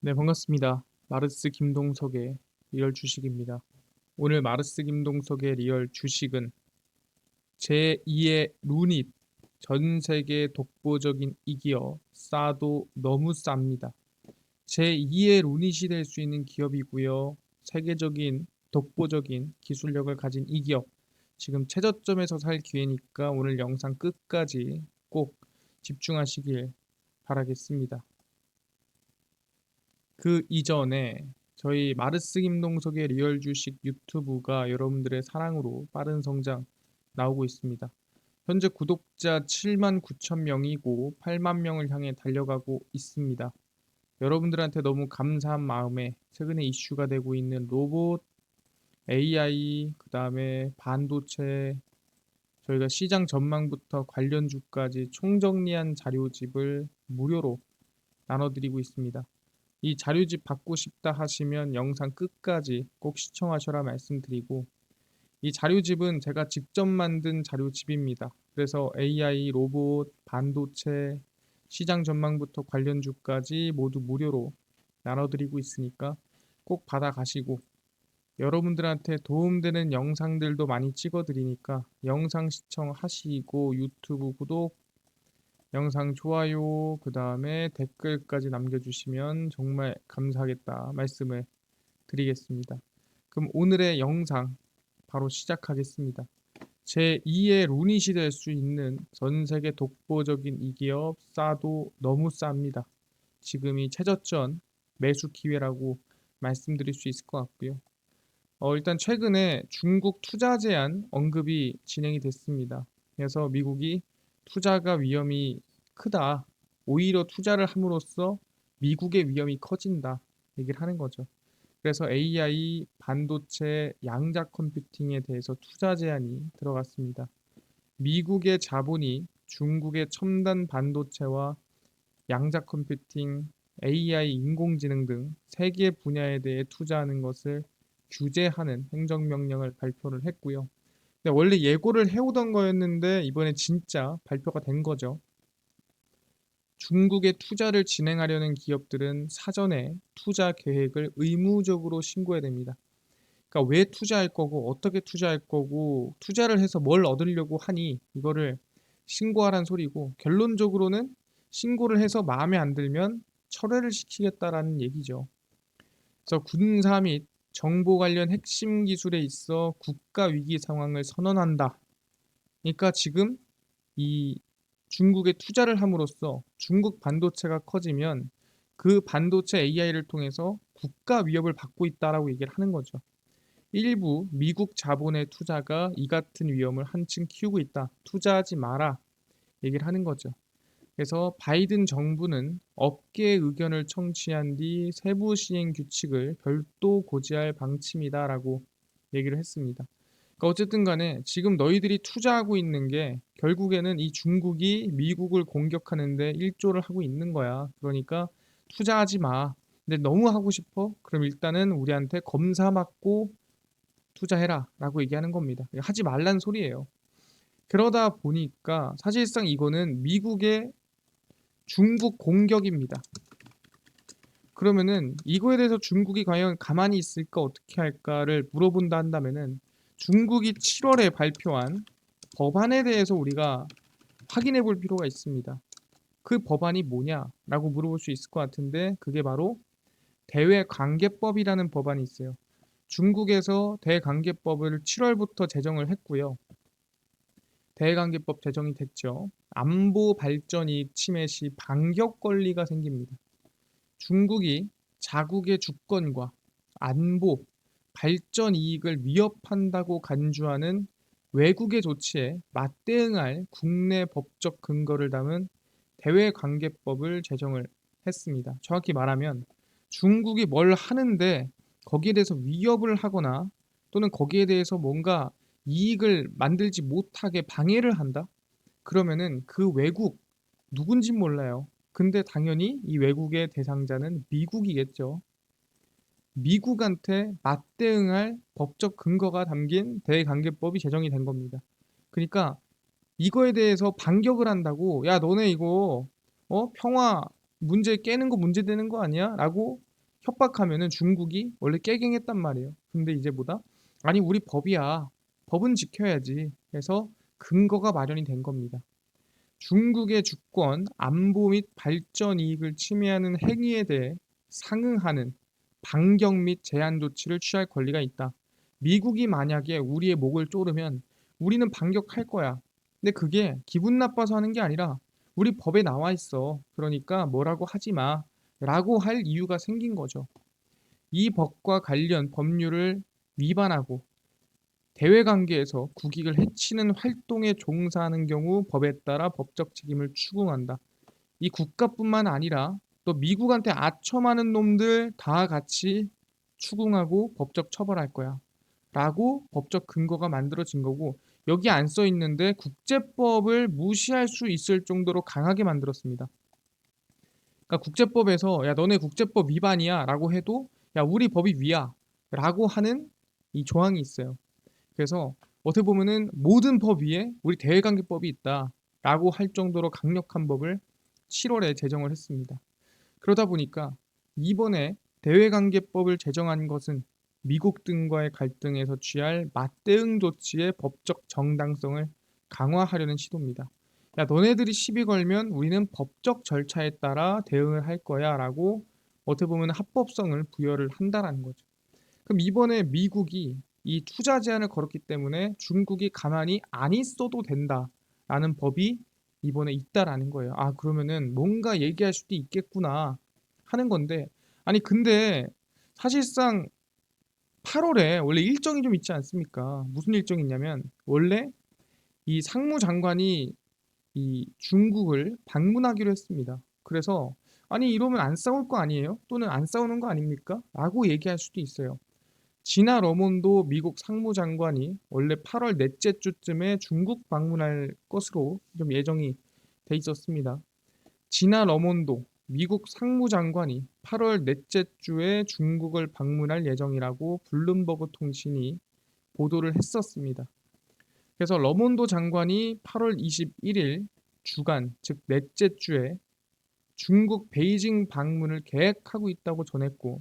네, 반갑습니다. 마르스 김동석의 리얼 주식입니다. 오늘 마르스 김동석의 리얼 주식은 제2의 루닛, 전 세계 독보적인 이기업, 싸도 너무 쌉니다. 제2의 루닛이 될 수 있는 기업이고요. 세계적인 독보적인 기술력을 가진 이 기업. 지금 최저점에서 살 기회니까 오늘 영상 끝까지 꼭 집중하시길 바라겠습니다. 그 이전에 저희 마르스 김동석의 리얼 주식 유튜브가 여러분들의 사랑으로 빠른 성장 나오고 있습니다. 현재 구독자 7만 9천 명이고 8만 명을 향해 달려가고 있습니다. 여러분들한테 너무 감사한 마음에 최근에 이슈가 되고 있는 로봇, AI, 그 다음에 반도체, 저희가 시장 전망부터 관련주까지 총정리한 자료집을 무료로 나눠드리고 있습니다. 이 자료집 받고 싶다 하시면 영상 끝까지 꼭 시청하셔라 말씀드리고, 이 자료집은 제가 직접 만든 자료집입니다. 그래서 AI, 로봇, 반도체, 시장 전망부터 관련주까지 모두 무료로 나눠드리고 있으니까 꼭 받아가시고, 여러분들한테 도움되는 영상들도 많이 찍어드리니까 영상 시청하시고 유튜브 구독, 영상 좋아요, 그 다음에 댓글까지 남겨주시면 정말 감사하겠다 말씀을 드리겠습니다. 그럼 오늘의 영상 바로 시작하겠습니다. 제2의 루닛이 될 수 있는 전 세계 독보적인 이 기업, 싸도 너무 쌉니다. 지금이 최저점 매수 기회라고 말씀드릴 수 있을 것 같고요. 일단 최근에 중국 투자 제한 언급이 진행이 됐습니다. 그래서 미국이 투자가 위험이 크다. 오히려 투자를 함으로써 미국의 위험이 커진다. 얘기를 하는 거죠. 그래서 AI, 반도체, 양자 컴퓨팅에 대해서 투자 제한이 들어갔습니다. 미국의 자본이 중국의 첨단 반도체와 양자 컴퓨팅, AI, 인공지능 등 세 개 분야에 대해 투자하는 것을 규제하는 행정명령을 발표를 했고요. 근데 원래 예고를 해오던 거였는데 이번에 진짜 발표가 된 거죠. 중국에 투자를 진행하려는 기업들은 사전에 투자 계획을 의무적으로 신고해야 됩니다. 그러니까 왜 투자할 거고 어떻게 투자할 거고 투자를 해서 뭘 얻으려고 하니 이거를 신고하란 소리고, 결론적으로는 신고를 해서 마음에 안 들면 철회를 시키겠다라는 얘기죠. 그래서 군사 및 정보 관련 핵심 기술에 있어 국가 위기 상황을 선언한다. 그러니까 지금 이 중국에 투자를 함으로써 중국 반도체가 커지면 그 반도체 AI를 통해서 국가 위협을 받고 있다라고 얘기를 하는 거죠. 일부 미국 자본의 투자가 이 같은 위험을 한층 키우고 있다. 투자하지 마라. 얘기를 하는 거죠. 그래서 바이든 정부는 업계의 의견을 청취한 뒤 세부 시행 규칙을 별도 고지할 방침이다라고 얘기를 했습니다. 그러니까 어쨌든 간에 지금 너희들이 투자하고 있는 게 결국에는 이 중국이 미국을 공격하는데 일조를 하고 있는 거야. 그러니까 투자하지 마. 근데 너무 하고 싶어? 그럼 일단은 우리한테 검사 받고 투자해라 라고 얘기하는 겁니다. 하지 말란 소리예요. 그러다 보니까 사실상 이거는 미국의 중국 공격입니다. 그러면은 이거에 대해서 중국이 과연 가만히 있을까 어떻게 할까를 물어본다 한다면은, 중국이 7월에 발표한 법안에 대해서 우리가 확인해 볼 필요가 있습니다. 그 법안이 뭐냐라고 물어볼 수 있을 것 같은데, 그게 바로 대외관계법이라는 법안이 있어요. 중국에서 대관계법을 7월부터 제정을 했고요. 대외관계법 제정이 됐죠. 안보 발전 이익 침해 시 반격 권리가 생깁니다. 중국이 자국의 주권과 안보, 발전 이익을 위협한다고 간주하는 외국의 조치에 맞대응할 국내 법적 근거를 담은 대외관계법을 제정을 했습니다. 정확히 말하면 중국이 뭘 하는데 거기에 대해서 위협을 하거나 또는 거기에 대해서 뭔가 이익을 만들지 못하게 방해를 한다? 그러면은 그 외국 누군지 몰라요. 근데 당연히 이 외국의 대상자는 미국이겠죠. 미국한테 맞대응할 법적 근거가 담긴 대외관계법이 제정이 된 겁니다. 그러니까 이거에 대해서 반격을 한다고, 야 너네 이거 평화 문제 깨는 거 문제되는 거 아니야? 라고 협박하면은 중국이 원래 깨갱했단 말이에요. 근데 이제 뭐다? 아니 우리 법이야. 법은 지켜야지. 해서 근거가 마련이 된 겁니다. 중국의 주권, 안보 및 발전 이익을 침해하는 행위에 대해 상응하는 반경 및 제한 조치를 취할 권리가 있다. 미국이 만약에 우리의 목을 조르면 우리는 반격할 거야. 근데 그게 기분 나빠서 하는 게 아니라 우리 법에 나와 있어. 그러니까 뭐라고 하지 마. 라고 할 이유가 생긴 거죠. 이 법과 관련 법률을 위반하고 대외관계에서 국익을 해치는 활동에 종사하는 경우 법에 따라 법적 책임을 추궁한다. 이 국가뿐만 아니라 또 미국한테 아첨하는 놈들 다 같이 추궁하고 법적 처벌할 거야. 라고 법적 근거가 만들어진 거고 여기 안 써 있는데 국제법을 무시할 수 있을 정도로 강하게 만들었습니다. 그러니까 국제법에서 야 너네 국제법 위반이야 라고 해도 야 우리 법이 위야 라고 하는 이 조항이 있어요. 그래서 어떻게 보면은 모든 법 위에 우리 대외관계법이 있다라고 할 정도로 강력한 법을 7월에 제정을 했습니다. 그러다 보니까 이번에 대외관계법을 제정한 것은 미국 등과의 갈등에서 취할 맞대응 조치의 법적 정당성을 강화하려는 시도입니다. 야, 너네들이 시비 걸면 우리는 법적 절차에 따라 대응을 할 거야 라고 어떻게 보면 합법성을 부여를 한다라는 거죠. 그럼 이번에 미국이 이 투자 제한을 걸었기 때문에 중국이 가만히 안 있어도 된다라는 법이 이번에 있다라는 거예요. 아, 그러면은 뭔가 얘기할 수도 있겠구나 하는 건데, 아니, 근데 사실상 8월에 원래 일정이 좀 있지 않습니까? 무슨 일정이 있냐면, 원래 이 상무장관이 이 중국을 방문하기로 했습니다. 그래서, 아니, 이러면 안 싸울 거 아니에요? 또는 안 싸우는 거 아닙니까? 라고 얘기할 수도 있어요. 지나 러몬도 미국 상무장관이 원래 8월 넷째 주쯤에 중국 방문할 것으로 좀 예정이 돼 있었습니다. 지나 러몬도 미국 상무장관이 8월 넷째 주에 중국을 방문할 예정이라고 블룸버그 통신이 보도를 했었습니다. 그래서 러몬도 장관이 8월 21일 주간, 즉 넷째 주에 중국 베이징 방문을 계획하고 있다고 전했고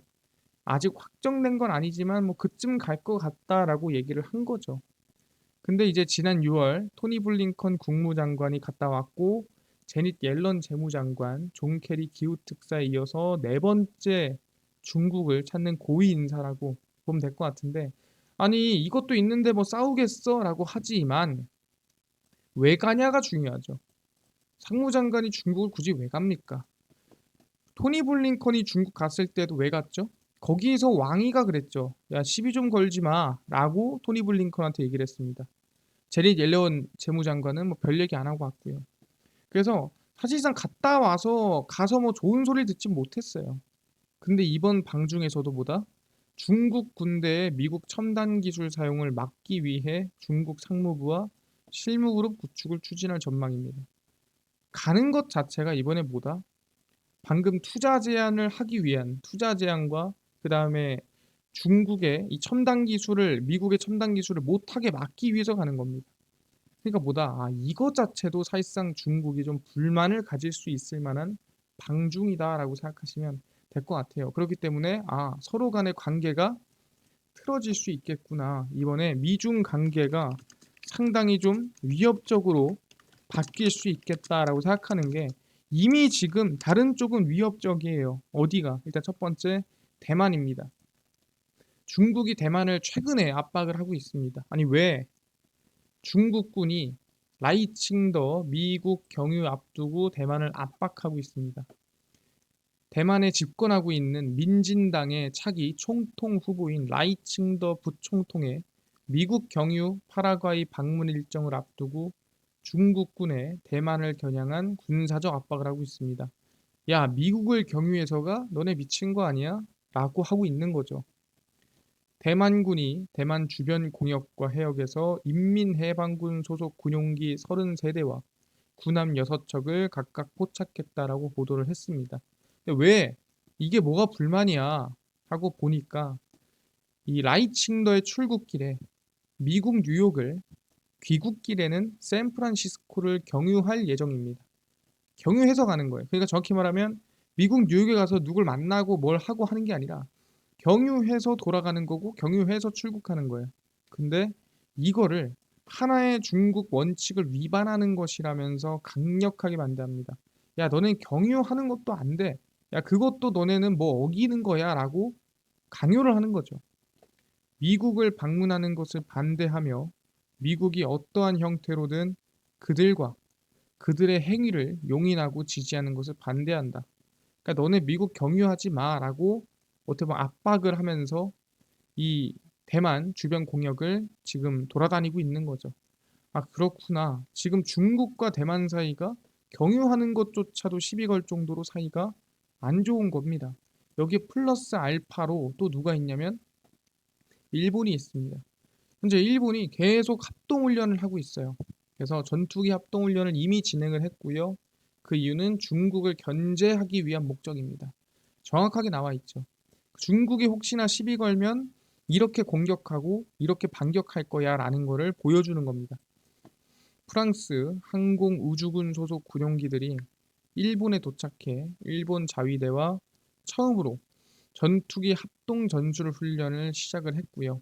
아직 확정된 건 아니지만 뭐 그쯤 갈 것 같다라고 얘기를 한 거죠. 근데 이제 지난 6월 토니 블링컨 국무장관이 갔다 왔고 제닛 옐런 재무장관, 존 케리 기후특사에 이어서 네 번째 중국을 찾는 고위 인사라고 보면 될 것 같은데 아니 이것도 있는데 뭐 싸우겠어? 라고 하지만 왜 가냐가 중요하죠. 상무장관이 중국을 굳이 왜 갑니까? 토니 블링컨이 중국 갔을 때도 왜 갔죠? 거기에서 왕이가 그랬죠. 야, 시비 좀 걸지 마. 라고 토니 블링컨한테 얘기를 했습니다. 제릿 옐런 재무장관은 뭐 별 얘기 안 하고 왔고요. 그래서 사실상 갔다 와서 가서 뭐 좋은 소리 듣지 못했어요. 근데 이번 방중에서도 보다 중국 군대의 미국 첨단 기술 사용을 막기 위해 중국 상무부와 실무그룹 구축을 추진할 전망입니다. 가는 것 자체가 이번에 뭐다? 방금 투자 제한을 하기 위한 투자 제한과 그 다음에 중국의 이 첨단 기술을 미국의 첨단 기술을 못하게 막기 위해서 가는 겁니다. 그러니까 뭐다? 아, 이거 자체도 사실상 중국이 좀 불만을 가질 수 있을 만한 방중이다라고 생각하시면 될 것 같아요. 그렇기 때문에 아, 서로 간의 관계가 틀어질 수 있겠구나. 이번에 미중 관계가 상당히 좀 위협적으로 바뀔 수 있겠다라고 생각하는 게 이미 지금 다른 쪽은 위협적이에요. 어디가? 일단 첫 번째 대만입니다. 중국이 대만을 최근에 압박을 하고 있습니다. 아니 왜? 중국군이 라이칭더 미국 경유 앞두고 대만을 압박하고 있습니다. 대만에 집권하고 있는 민진당의 차기 총통 후보인 라이칭더 부총통의 미국 경유 파라과이 방문 일정을 앞두고 중국군에 대만을 겨냥한 군사적 압박을 하고 있습니다. 야, 미국을 경유해서가 너네 미친 거 아니야? 라고 하고 있는 거죠. 대만군이 대만 주변 공역과 해역에서 인민해방군 소속 군용기 33대와 군함 6척을 각각 포착했다라고 보도를 했습니다. 근데 왜 이게 뭐가 불만이야 하고 보니까 이 라이칭더의 출국길에 미국 뉴욕을 귀국길에는 샌프란시스코를 경유할 예정입니다. 경유해서 가는 거예요. 그러니까 정확히 말하면 미국 뉴욕에 가서 누굴 만나고 뭘 하고 하는 게 아니라 경유해서 돌아가는 거고 경유해서 출국하는 거예요. 근데 이거를 하나의 중국 원칙을 위반하는 것이라면서 강력하게 반대합니다. 야, 너네 경유하는 것도 안 돼. 야, 그것도 너네는 뭐 어기는 거야 라고 강요를 하는 거죠. 미국을 방문하는 것을 반대하며 미국이 어떠한 형태로든 그들과 그들의 행위를 용인하고 지지하는 것을 반대한다. 그러니까 너네 미국 경유하지 마라고 어떻게 보면 압박을 하면서 이 대만 주변 공역을 지금 돌아다니고 있는 거죠. 아, 그렇구나. 지금 중국과 대만 사이가 경유하는 것조차도 시비 걸 정도로 사이가 안 좋은 겁니다. 여기에 플러스 알파로 또 누가 있냐면 일본이 있습니다. 현재 일본이 계속 합동훈련을 하고 있어요. 그래서 전투기 합동훈련을 이미 진행을 했고요. 그 이유는 중국을 견제하기 위한 목적입니다. 정확하게 나와 있죠. 중국이 혹시나 시비 걸면 이렇게 공격하고 이렇게 반격할 거야 라는 거를 보여주는 겁니다. 프랑스 항공우주군 소속 군용기들이 일본에 도착해 일본 자위대와 처음으로 전투기 합동 전술 훈련을 시작을 했고요.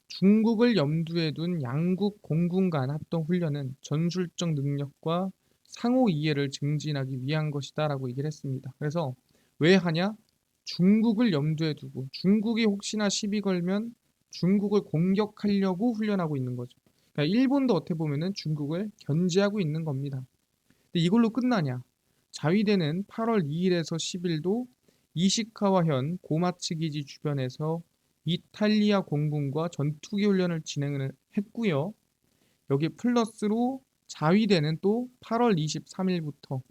중국을 염두에 둔 양국 공군 간 합동 훈련은 전술적 능력과 상호 이해를 증진하기 위한 것이다라고 얘기를 했습니다. 그래서 왜 하냐? 중국을 염두에 두고 중국이 혹시나 시비 걸면 중국을 공격하려고 훈련하고 있는 거죠. 그러니까 일본도 어떻게 보면은 중국을 견제하고 있는 겁니다. 근데 이걸로 끝나냐? 자위대는 8월 2일에서 10일도 이시카와현 고마츠 기지 주변에서 이탈리아 공군과 전투기 훈련을 진행을 했고요. 여기 플러스로 자위대는 또 8월 23일부터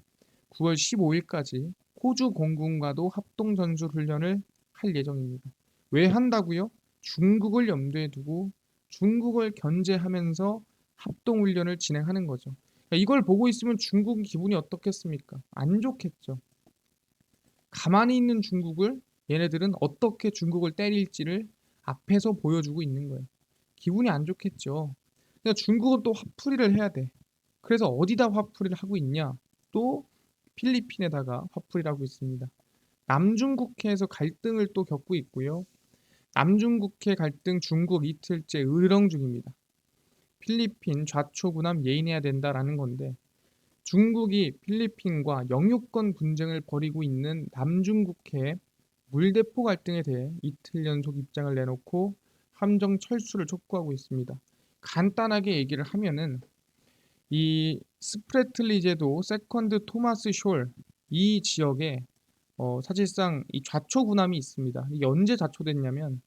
9월 15일까지 호주 공군과도 합동 전술 훈련을 할 예정입니다. 왜 한다고요? 중국을 염두에 두고 중국을 견제하면서 합동 훈련을 진행하는 거죠. 그러니까 이걸 보고 있으면 중국 기분이 어떻겠습니까? 안 좋겠죠. 가만히 있는 중국을 얘네들은 어떻게 중국을 때릴지를 앞에서 보여주고 있는 거예요. 기분이 안 좋겠죠. 그러니까 중국은 또 화풀이를 해야 돼. 그래서 어디다 화풀이를 하고 있냐? 또 필리핀에다가 화풀이를 하고 있습니다. 남중국해에서 갈등을 또 겪고 있고요. 남중국해 갈등 중국 이틀째 으르렁 중입니다. 필리핀 좌초구남 예인해야 된다라는 건데 중국이 필리핀과 영유권 분쟁을 벌이고 있는 남중국해 물대포 갈등에 대해 이틀 연속 입장을 내놓고 함정 철수를 촉구하고 있습니다. 간단하게 얘기를 하면은 이 스프레틀리 제도 세컨드 토마스 숄 이 지역에 사실상 이 좌초군함이 있습니다. 이게 언제 좌초됐냐면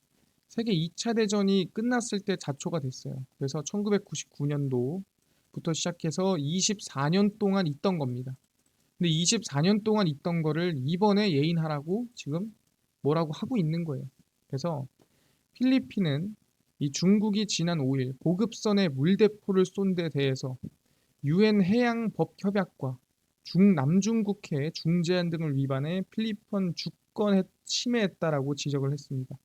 세계 2차 대전이 끝났을 때 자초가 됐어요. 그래서 1999년도부터 시작해서 24년 동안 있던 겁니다. 근데 24년 동안 있던 거를 이번에 예인하라고 지금 뭐라고 하고 있는 거예요. 그래서 필리핀은 이 중국이 지난 5일 보급선에 물대포를 쏜 데 대해서 유엔 해양법협약과 남중국해 중재안 등을 위반해 필리핀 주권 침해했다라고 지적을 했습니다.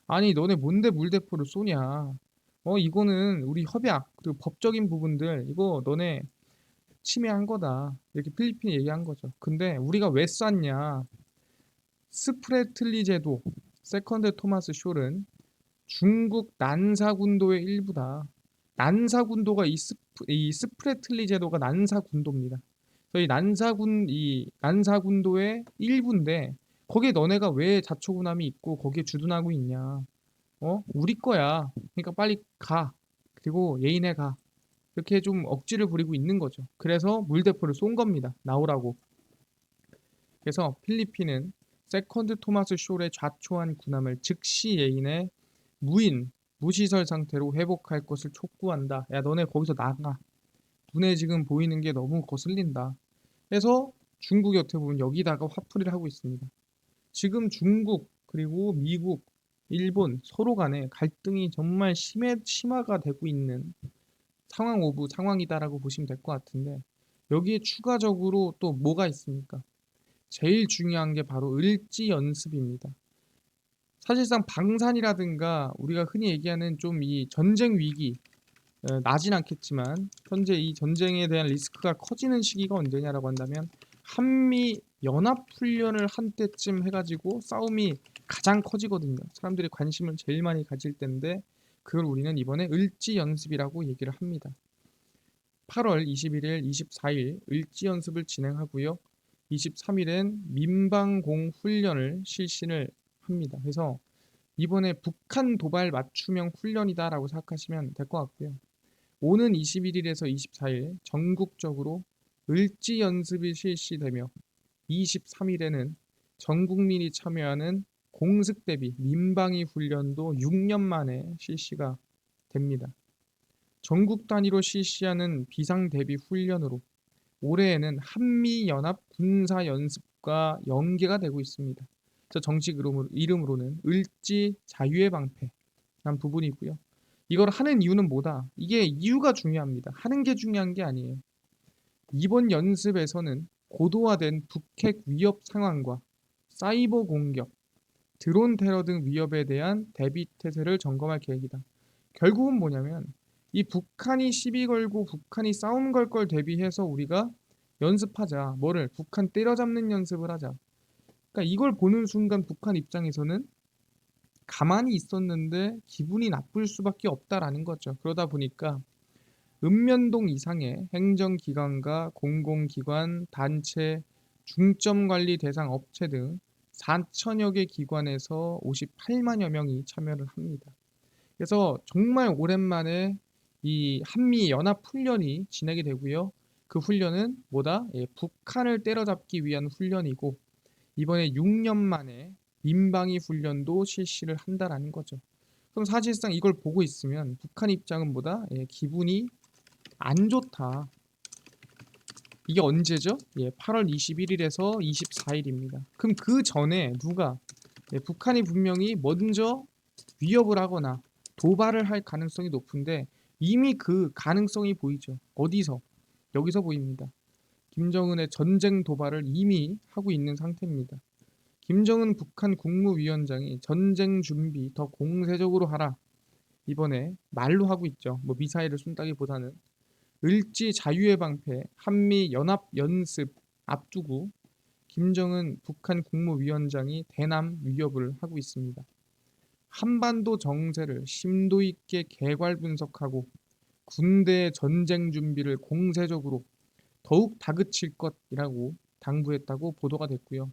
아니 너네 뭔데 물대포를 쏘냐? 이거는 우리 협약 그리고 법적인 부분들 이거 너네 침해한 거다. 이렇게 필리핀이 얘기한 거죠. 근데 우리가 왜 쐈냐? 스프레틀리 제도 세컨드 토마스 숄은 중국 난사군도의 일부다. 난사군도가 이 스프레틀리 제도가 난사군도입니다. 그래서 이 난사군도의 일부인데 거기에 너네가 왜 자초구남이 있고 거기에 주둔하고 있냐? 우리 거야. 그러니까 빨리 가. 그리고 예인해 가. 이렇게 좀 억지를 부리고 있는 거죠. 그래서 물대포를 쏜 겁니다. 나오라고. 그래서 필리핀은 세컨드 토마스 숄의 좌초한 군함을 즉시 예인해 무시설 상태로 회복할 것을 촉구한다. 야, 너네 거기서 나가. 눈에 지금 보이는 게 너무 거슬린다. 해서 중국이 어떻게 보면 여기다가 화풀이를 하고 있습니다. 지금 중국 그리고 미국, 일본 서로 간에 갈등이 정말 심화가 되고 있는 상황 오브 상황이다라고 보시면 될 것 같은데 여기에 추가적으로 또 뭐가 있습니까? 제일 중요한 게 바로 을지 연습입니다. 사실상 방산이라든가 우리가 흔히 얘기하는 좀 이 전쟁 위기 나진 않겠지만 현재 이 전쟁에 대한 리스크가 커지는 시기가 언제냐라고 한다면 한미 연합 훈련을 한 때쯤 해가지고 싸움이 가장 커지거든요. 사람들이 관심을 제일 많이 가질 때인데 그걸 우리는 이번에 을지 연습이라고 얘기를 합니다. 8월 21일, 24일 을지 연습을 진행하고요. 23일엔 민방공 훈련을 실시를 합니다. 그래서 이번에 북한 도발 맞춤형 훈련이다라고 생각하시면 될 것 같고요. 오는 21일에서 24일 전국적으로 을지 연습이 실시되며 23일에는 전 국민이 참여하는 공습 대비 민방위 훈련도 6년 만에 실시가 됩니다. 전국 단위로 실시하는 비상 대비 훈련으로 올해에는 한미연합 군사연습과 연계가 되고 있습니다. 저 정식 이름으로는 을지 자유의 방패란 부분이고요. 이걸 하는 이유는 뭐다? 이게 이유가 중요합니다. 하는 게 중요한 게 아니에요. 이번 연습에서는 고도화된 북핵 위협 상황과 사이버 공격, 드론 테러 등 위협에 대한 대비 태세를 점검할 계획이다. 결국은 뭐냐면 이 북한이 시비 걸고 북한이 싸움 걸 걸 대비해서 우리가 연습하자. 뭐를 북한 때려잡는 연습을 하자. 그러니까 이걸 보는 순간 북한 입장에서는 가만히 있었는데 기분이 나쁠 수밖에 없다라는 거죠. 그러다 보니까 읍면동 이상의 행정기관과 공공기관, 단체, 중점관리 대상 업체 등 4천여 개 기관에서 58만여 명이 참여를 합니다. 그래서 정말 오랜만에 이 한미 연합 훈련이 진행이 되고요. 그 훈련은 뭐다? 예, 북한을 때려잡기 위한 훈련이고 이번에 6년 만에 민방위 훈련도 실시를 한다라는 거죠. 그럼 사실상 이걸 보고 있으면 북한 입장은 뭐다? 예, 기분이 안 좋다. 이게 언제죠? 예, 8월 21일에서 24일입니다. 그럼 그 전에 누가 예, 북한이 분명히 먼저 위협을 하거나 도발을 할 가능성이 높은데 이미 그 가능성이 보이죠. 어디서? 여기서 보입니다. 김정은의 전쟁 도발을 이미 하고 있는 상태입니다. 김정은 북한 국무위원장이 전쟁 준비 더 공세적으로 하라. 이번에 말로 하고 있죠. 뭐 미사일을 쏜다기보다는 을지 자유의 방패 한미 연합 연습 앞두고 김정은 북한 국무위원장이 대남 위협을 하고 있습니다. 한반도 정세를 심도 있게 개괄 분석하고 군대의 전쟁 준비를 공세적으로 더욱 다그칠 것이라고 당부했다고 보도가 됐고요.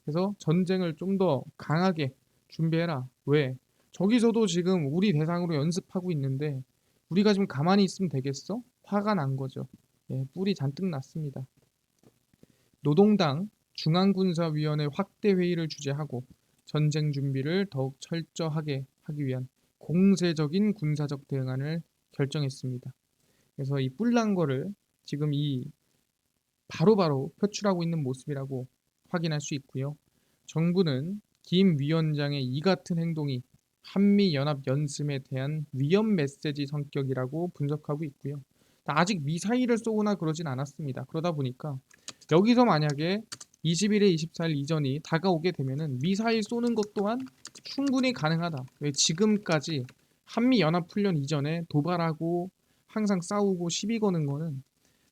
그래서 전쟁을 좀 더 강하게 준비해라. 왜? 저기서도 지금 우리 대상으로 연습하고 있는데 우리가 지금 가만히 있으면 되겠어? 화가 난 거죠. 예, 뿔이 잔뜩 났습니다. 노동당 중앙군사위원회 확대 회의를 주재하고 전쟁 준비를 더욱 철저하게 하기 위한 공세적인 군사적 대응안을 결정했습니다. 그래서 이 뿔난 거를 지금 이 바로바로 표출하고 있는 모습이라고 확인할 수 있고요. 정부는 김 위원장의 이 같은 행동이 한미연합연습에 대한 위험 메시지 성격이라고 분석하고 있고요. 아직 미사일을 쏘거나 그러진 않았습니다. 그러다 보니까 여기서 만약에 21일, 24일 이전이 다가오게 되면은 미사일 쏘는 것 또한 충분히 가능하다. 왜 지금까지 한미연합훈련 이전에 도발하고 항상 싸우고 시비 거는 거는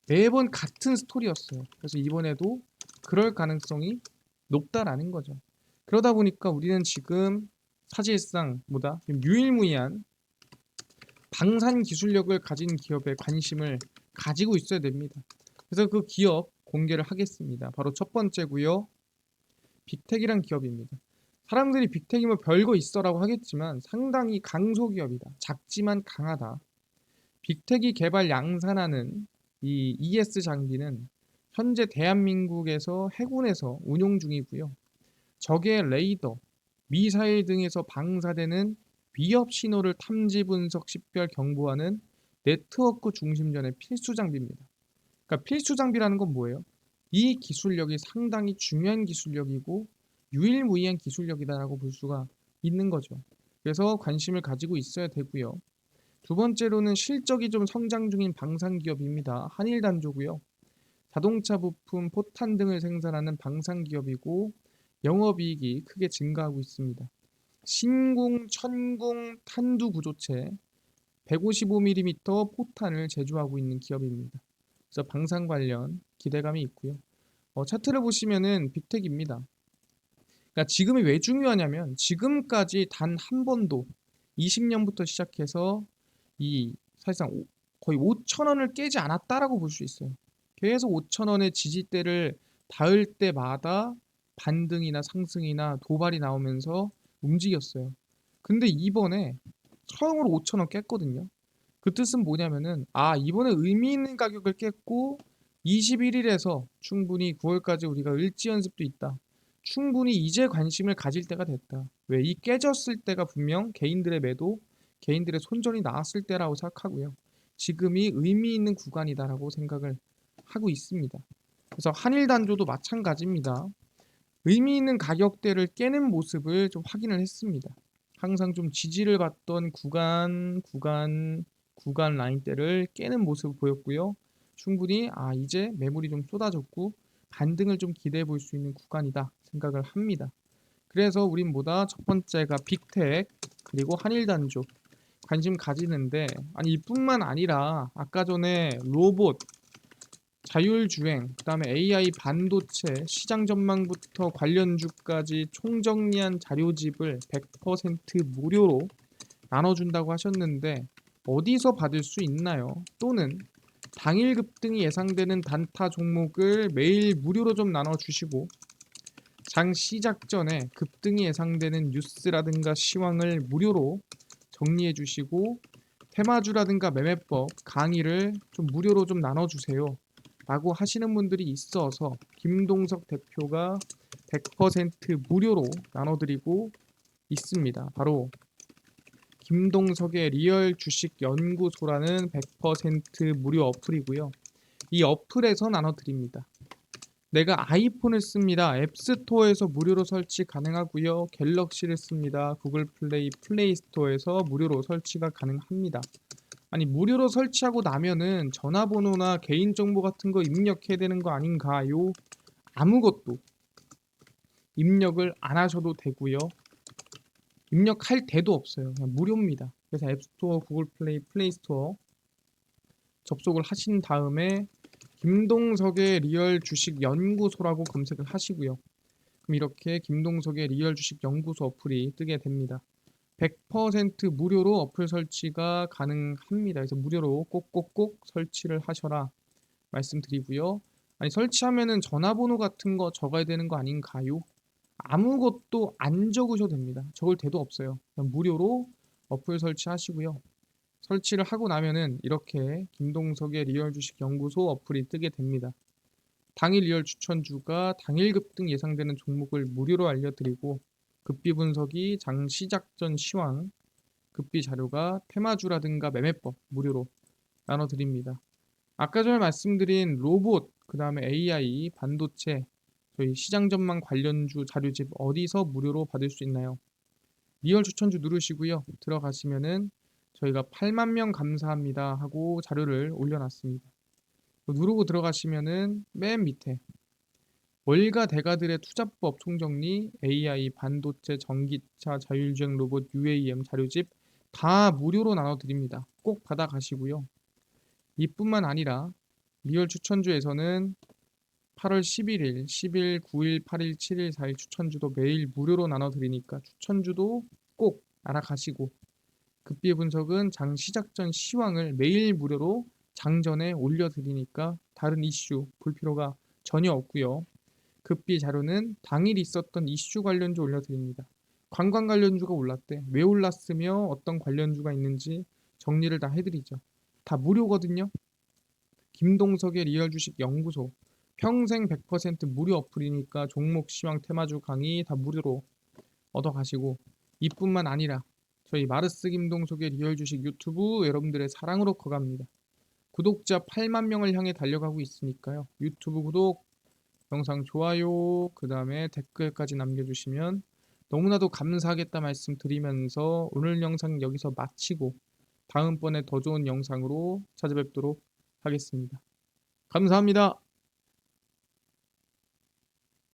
매번 같은 스토리였어요. 그래서 이번에도 그럴 가능성이 높다라는 거죠. 그러다 보니까 우리는 지금 사실상 뭐다? 유일무이한 방산 기술력을 가진 기업에 관심을 가지고 있어야 됩니다. 그래서 그 기업 공개를 하겠습니다. 바로 첫 번째고요. 빅텍이란 기업입니다. 사람들이 빅텍이면 별거 있어라고 하겠지만 상당히 강소기업이다. 작지만 강하다. 빅텍이 개발 양산하는 이 ES 장비는 현재 대한민국에서 해군에서 운용 중이고요. 적의 레이더, 미사일 등에서 방사되는 위협 신호를 탐지 분석 식별 경보하는 네트워크 중심전의 필수 장비입니다. 그러니까 필수 장비라는 건 뭐예요? 이 기술력이 상당히 중요한 기술력이고 유일무이한 기술력이다라고 볼 수가 있는 거죠. 그래서 관심을 가지고 있어야 되고요. 두 번째로는 실적이 좀 성장 중인 방산 기업입니다. 한일단조고요. 자동차 부품, 포탄 등을 생산하는 방산 기업이고 영업이익이 크게 증가하고 있습니다. 신궁, 천궁 탄두 구조체 155mm 포탄을 제조하고 있는 기업입니다. 그래서 방산 관련 기대감이 있고요. 차트를 보시면은 빅텍입니다. 그러니까 지금이 왜 중요하냐면 지금까지 단 한 번도 20년부터 시작해서 이 사실상 거의 5천 원을 깨지 않았다라고 볼 수 있어요. 계속 5천 원의 지지대를 닿을 때마다 반등이나 상승이나 도발이 나오면서 움직였어요. 근데 이번에 처음으로 5천 원 깼거든요. 그 뜻은 뭐냐면은 이번에 의미 있는 가격을 깼고 21일에서 충분히 9월까지 우리가 을지 연습도 있다. 충분히 이제 관심을 가질 때가 됐다. 왜? 이 깨졌을 때가 분명 개인들의 매도, 개인들의 손절이 나왔을 때라고 생각하고요. 지금이 의미 있는 구간이다라고 생각을 하고 있습니다. 그래서 한일 단조도 마찬가지입니다. 의미 있는 가격대를 깨는 모습을 좀 확인을 했습니다. 항상 좀 지지를 받던 구간 라인대를 깨는 모습을 보였고요. 충분히 이제 매물이 좀 쏟아졌고 반등을 좀 기대해 볼 수 있는 구간이다 생각을 합니다. 그래서 우린 뭐다? 첫 번째가 빅텍 그리고 한일단조 관심 가지는데 이뿐만 아니라 아까 전에 로봇 자율주행, 그다음에 AI 반도체, 시장 전망부터 관련주까지 총정리한 자료집을 100% 무료로 나눠준다고 하셨는데 어디서 받을 수 있나요? 또는 당일 급등이 예상되는 단타 종목을 매일 무료로 좀 나눠주시고 장 시작 전에 급등이 예상되는 뉴스라든가 시황을 무료로 정리해 주시고 테마주라든가 매매법 강의를 좀 무료로 좀 나눠주세요 라고 하시는 분들이 있어서 김동석 대표가 100% 무료로 나눠드리고 있습니다. 바로 김동석의 리얼 주식 연구소라는 100% 무료 어플이고요. 이 어플에서 나눠드립니다. 내가 아이폰을 씁니다. 앱스토어에서 무료로 설치 가능하고요. 갤럭시를 씁니다. 구글 플레이, 플레이 스토어에서 무료로 설치가 가능합니다. 무료로 설치하고 나면은 전화번호나 개인정보 같은 거 입력해야 되는 거 아닌가요? 아무것도 입력을 안 하셔도 되고요. 입력할 데도 없어요. 그냥 무료입니다. 그래서 앱스토어, 구글 플레이, 플레이 스토어 접속을 하신 다음에 김동석의 리얼 주식 연구소라고 검색을 하시고요. 그럼 이렇게 김동석의 리얼 주식 연구소 어플이 뜨게 됩니다. 100% 무료로 어플 설치가 가능합니다. 그래서 무료로 꼭꼭꼭 설치를 하셔라 말씀드리고요. 설치하면은 전화번호 같은 거 적어야 되는 거 아닌가요? 아무것도 안 적으셔도 됩니다. 적을 데도 없어요. 그냥 무료로 어플 설치하시고요. 설치를 하고 나면은 이렇게 김동석의 리얼 주식 연구소 어플이 뜨게 됩니다. 당일 리얼 추천주가 당일 급등 예상되는 종목을 무료로 알려드리고 급비 분석이 장 시작 전 시황, 급비 자료가 테마주라든가 매매법 무료로 나눠드립니다. 아까 전에 말씀드린 로봇, 그 다음에 AI, 반도체, 저희 시장 전망 관련주 자료집 어디서 무료로 받을 수 있나요? 리얼 추천주 누르시고요. 들어가시면은 저희가 8만 명 감사합니다 하고 자료를 올려놨습니다. 누르고 들어가시면은 맨 밑에 월가 대가들의 투자법 총정리, AI, 반도체, 전기차, 자율주행 로봇, UAM 자료집 다 무료로 나눠드립니다. 꼭 받아가시고요. 이뿐만 아니라 리얼 추천주에서는 8월 11일, 10일, 9일, 8일, 7일, 4일 추천주도 매일 무료로 나눠드리니까 추천주도 꼭 알아가시고 급비 분석은 장 시작 전 시황을 매일 무료로 장전에 올려드리니까 다른 이슈 볼 필요가 전혀 없고요. 급비 자료는 당일 있었던 이슈 관련주 올려드립니다. 관광 관련주가 올랐대. 왜 올랐으며 어떤 관련주가 있는지 정리를 다 해드리죠. 다 무료거든요. 김동석의 리얼 주식 연구소 평생 100% 무료 어플이니까 종목 시황 테마주 강의 다 무료로 얻어가시고 이뿐만 아니라 저희 마르스 김동석의 리얼 주식 유튜브 여러분들의 사랑으로 커갑니다. 구독자 8만 명을 향해 달려가고 있으니까요. 유튜브 구독, 영상 좋아요, 그 다음에 댓글까지 남겨주시면 너무나도 감사하겠다 말씀드리면서 오늘 영상 여기서 마치고 다음번에 더 좋은 영상으로 찾아뵙도록 하겠습니다. 감사합니다.